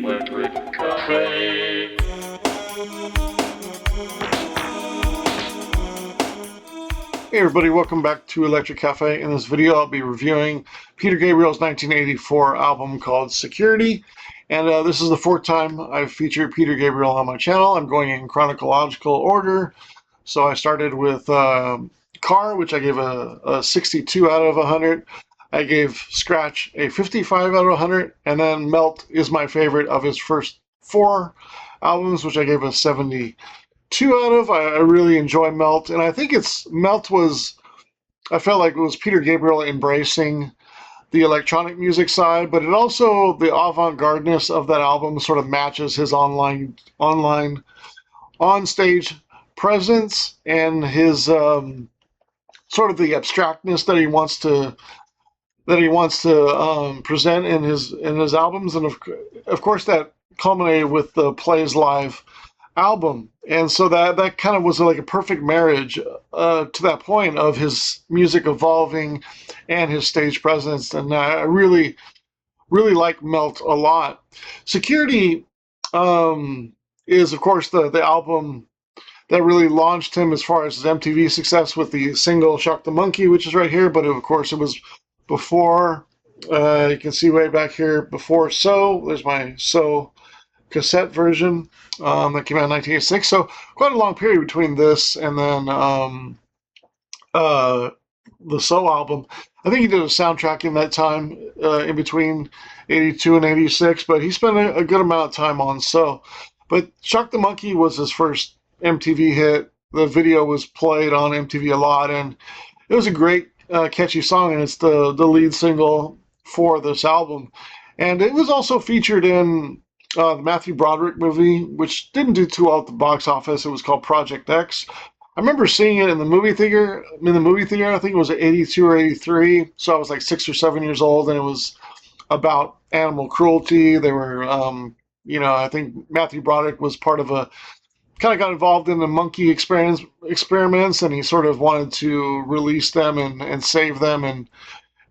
Electric Cafe. Hey everybody, welcome back to Electric Cafe. In this video, I'll be reviewing Peter Gabriel's 1984 album called Security. And this is the fourth time I've featured Peter Gabriel on my channel. I'm going in chronological order. So I started with Car, which I gave a 62 out of 100. I gave Scratch a 55 out of 100. And then Melt is my favorite of his first four albums, which I gave a 72 out of. I really enjoy Melt, and I think I felt like it was Peter Gabriel embracing the electronic music side, but it also, the avant-gardeness of that album sort of matches his on-stage presence and his sort of the abstractness that he wants to present in his albums, and of course that culminated with the Plays Live album. And so that kind of was like a perfect marriage to that point of his music evolving and his stage presence. And I really, really like Melt a lot. Security is, of course, the album that really launched him as far as his MTV success with the single Shock the Monkey, which is right here. But of course, it was before, you can see way back here, before So. There's my So cassette version that came out in 1986. So quite a long period between this and then the So album. I think he did a soundtrack in that time, in between 82 and 86, but he spent a good amount of time on So. But Shock the Monkey was his first MTV hit. The video was played on MTV a lot, and it was a great, catchy song, and it's the lead single for this album. And it was also featured in the Matthew Broderick movie, which didn't do too well at the box office. It was called Project X. I remember seeing it in the movie theater. I think it was 82 or 83. So I was like 6 or 7 years old, and it was about animal cruelty. They were, I think Matthew Broderick was part of kind of got involved in the monkey experiments, and he sort of wanted to release them and save them, and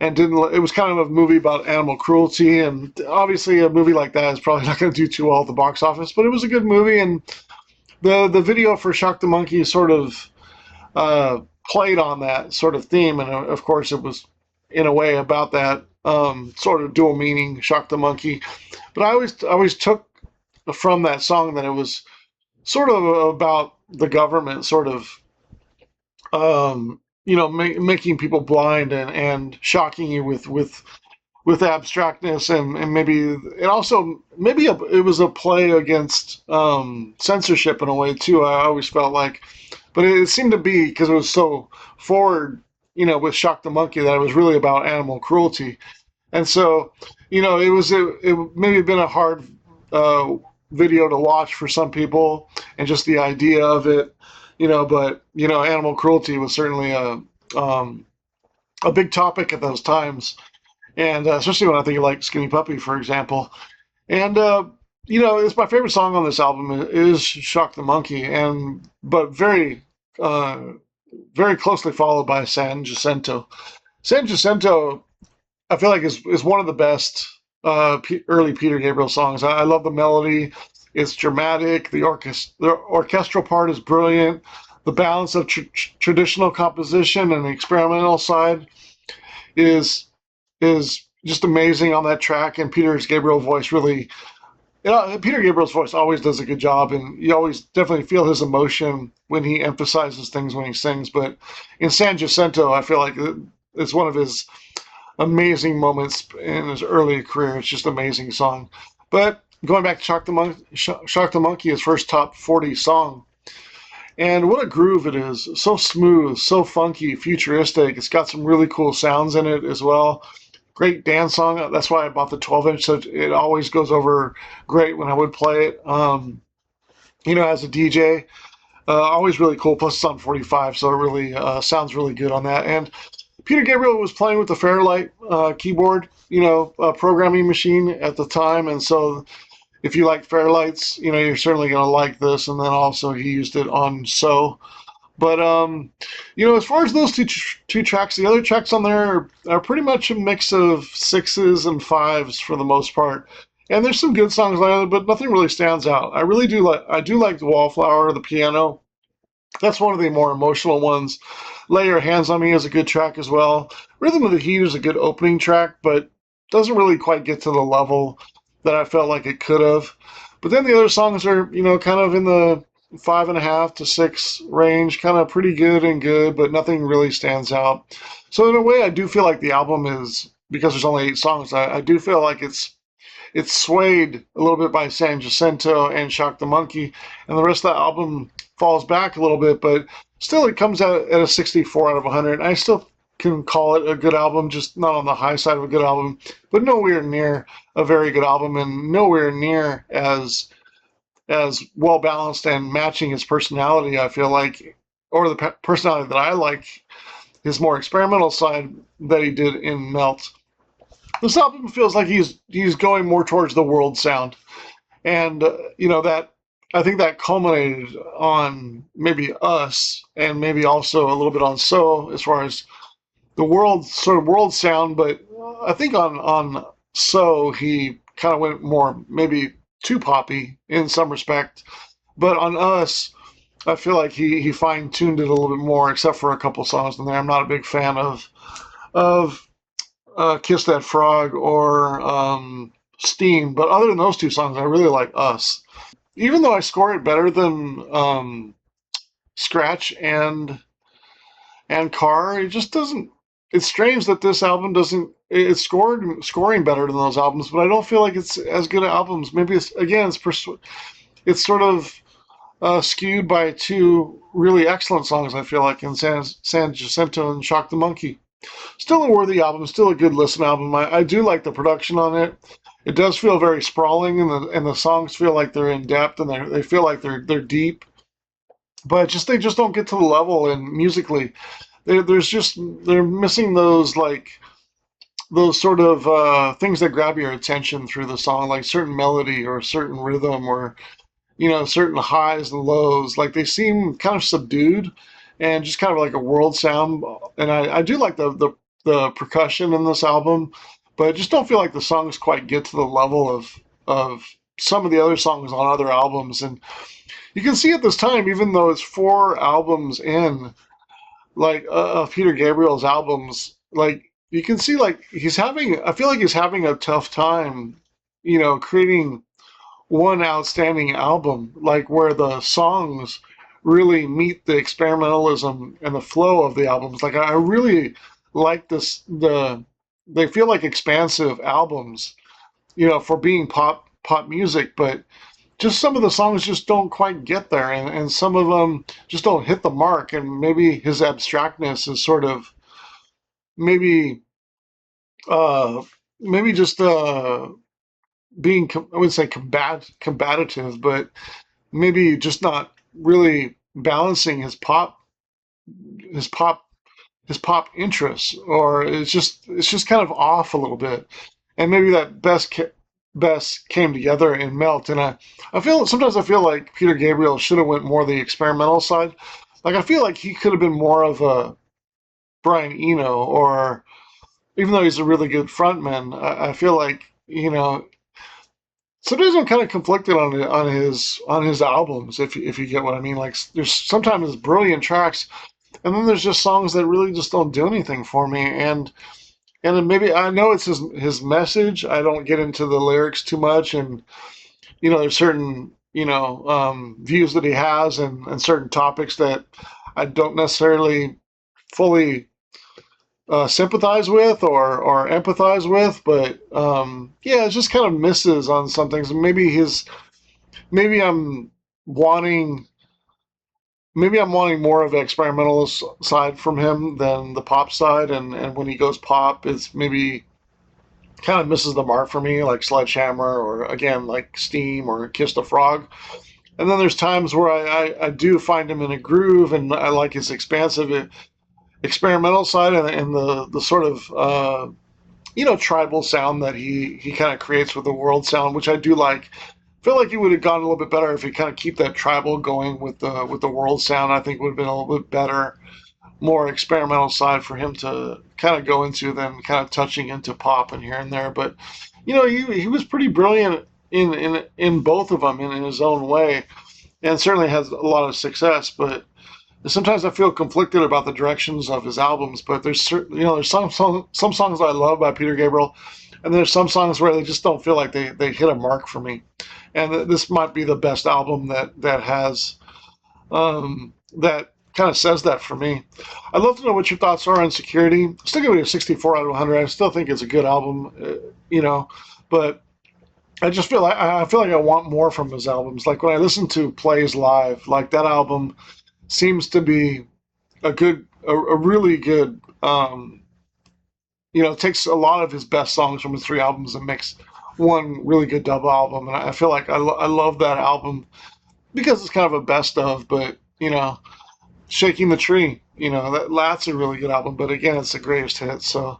didn't. It was kind of a movie about animal cruelty, and obviously a movie like that is probably not going to do too well at the box office. But it was a good movie, and the video for Shock the Monkey sort of played on that sort of theme, and of course it was in a way about that sort of dual meaning, Shock the Monkey. But I always took from that song that it was sort of about the government, sort of making people blind and shocking you with abstractness, and maybe it also it was a play against censorship in a way too. I always felt like, but it seemed to be because it was so forward, with Shock the Monkey, that it was really about animal cruelty, and so it maybe been a hard video to watch for some people, and just the idea of it. But animal cruelty was certainly a big topic at those times, and especially when I think of like Skinny Puppy, for example. And it's my favorite song on this album is "Shock the Monkey," but very closely followed by San Jacinto. San Jacinto, I feel like is one of the best early Peter Gabriel songs. I love the melody. It's dramatic. The orchestral part is brilliant. The balance of traditional composition and the experimental side is just amazing on that track. And Peter Gabriel's voice really, Peter Gabriel's voice always does a good job, and you always definitely feel his emotion when he emphasizes things when he sings. But in San Jacinto, I feel like it's one of his amazing moments in his early career. It's just an amazing song. But going back to Shock the Monkey, his first top 40 song. And what a groove it is. So smooth, so funky, futuristic. It's got some really cool sounds in it as well. Great dance song. That's why I bought the 12-inch. So it always goes over great when I would play it. As a DJ, always really cool. Plus it's on 45, so it really sounds really good on that. And Peter Gabriel was playing with the Fairlight keyboard, programming machine at the time. And so if you like Fairlights, you're certainly going to like this. And then also he used it on So. But, as far as those two tracks, the other tracks on there are pretty much a mix of sixes and fives for the most part. And there's some good songs on it, but nothing really stands out. I do like the Wallflower, the piano. That's one of the more emotional ones. Lay Your Hands on Me is a good track as well. Rhythm of the Heat is a good opening track, but doesn't really quite get to the level that I felt like it could have. But then the other songs are, kind of in the 5.5 to 6 range, kind of pretty good, but nothing really stands out. So in a way, I do feel like the album is, because there's only 8 songs, I do feel like it's swayed a little bit by San Jacinto and Shock the Monkey, and the rest of the album falls back a little bit, but still it comes out at a 64 out of 100. I still can call it a good album, just not on the high side of a good album, but nowhere near a very good album, and nowhere near as well balanced and matching his personality. I feel like, or the personality that I like, his more experimental side that he did in Melt. This album feels like he's going more towards the world sound, and that I think that culminated on maybe Us, and maybe also a little bit on So, as far as the world sound. But I think on So he kind of went more maybe too poppy in some respect, but on Us I feel like he fine tuned it a little bit more, except for a couple songs in there. I'm not a big fan of Kiss That Frog or Steam. But other than those 2 songs, I really like Us. Even though I score it better than Scratch and Car, it just doesn't. It's strange that this album doesn't. It's scoring better than those albums, but I don't feel like it's as good albums. Maybe it's again, it's sort of skewed by 2 really excellent songs. I feel like in San Jacinto and Shock the Monkey. Still a worthy album, still a good listen album. I do like the production on it. It does feel very sprawling, and the songs feel like they're in depth, and they feel like they're deep. But they just don't get to the level, and musically, they're missing those, like, those sort of things that grab your attention through the song, like certain melody or certain rhythm or certain highs and lows. Like they seem kind of subdued and just kind of like a world sound. And I do like the percussion in this album, but I just don't feel like the songs quite get to the level of some of the other songs on other albums. And you can see at this time, even though it's 4 albums in, like of Peter Gabriel's albums, like you can see like I feel like he's having a tough time, creating one outstanding album, like where the songs really meet the experimentalism and the flow of the albums. Like I really like they feel like expansive albums, for being pop music, but just some of the songs just don't quite get there, and some of them just don't hit the mark. And maybe his abstractness is sort of maybe uh maybe just being I wouldn't say combative, but maybe just not really balancing his pop his pop interests, or it's just kind of off a little bit. And maybe that best came together in Melt. And I feel like Peter Gabriel should have went more the experimental side. Like I feel like he could have been more of a Brian Eno, or even though he's a really good frontman, I feel like sometimes I'm kind of conflicted on his albums, if you get what I mean. Like there's sometimes brilliant tracks, and then there's just songs that really just don't do anything for me. And then maybe I know it's his message. I don't get into the lyrics too much, and there's certain views that he has, and certain topics that I don't necessarily fully sympathize with or empathize with. But yeah, it just kind of misses on some things. Maybe wanting I'm wanting more of the experimental side from him than the pop side, and when he goes pop, it's maybe kind of misses the mark for me, like Sledgehammer, or again like Steam or Kiss the Frog. And then there's times where I do find him in a groove, and I like his expansive experimental side, and the sort of tribal sound that he kind of creates with the world sound, which I do like. I feel like he would have gone a little bit better if he kind of keep that tribal going with the world sound. I think would have been a little bit better, more experimental side for him to kind of go into than kind of touching into pop and here and there. But he was pretty brilliant in both of them in his own way, and certainly has a lot of success. But sometimes I feel conflicted about the directions of his albums. But there's certain, there's some songs I love by Peter Gabriel, and there's some songs where they just don't feel like they hit a mark for me. And this might be the best album that has that kind of says that for me. I'd love to know what your thoughts are on Security. I'm still giving it a 64 out of 100. I still think it's a good album, but I just feel like I want more from his albums. Like when I listen to Plays Live, like that album seems to be a really good. It takes a lot of his best songs from his three albums and makes one really good double album. And I feel like I love that album because it's kind of a best of, but Shaking the Tree, that's a really good album. But again, it's the greatest hit. So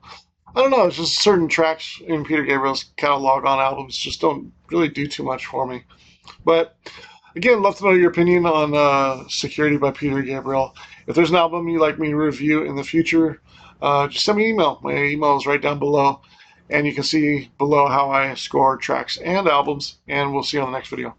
I don't know. It's just certain tracks in Peter Gabriel's catalog on albums just don't really do too much for me. But again, love to know your opinion on Security by Peter Gabriel. If there's an album you'd like me to review in the future, just send me an email. My email is right down below. And you can see below how I score tracks and albums. And we'll see you on the next video.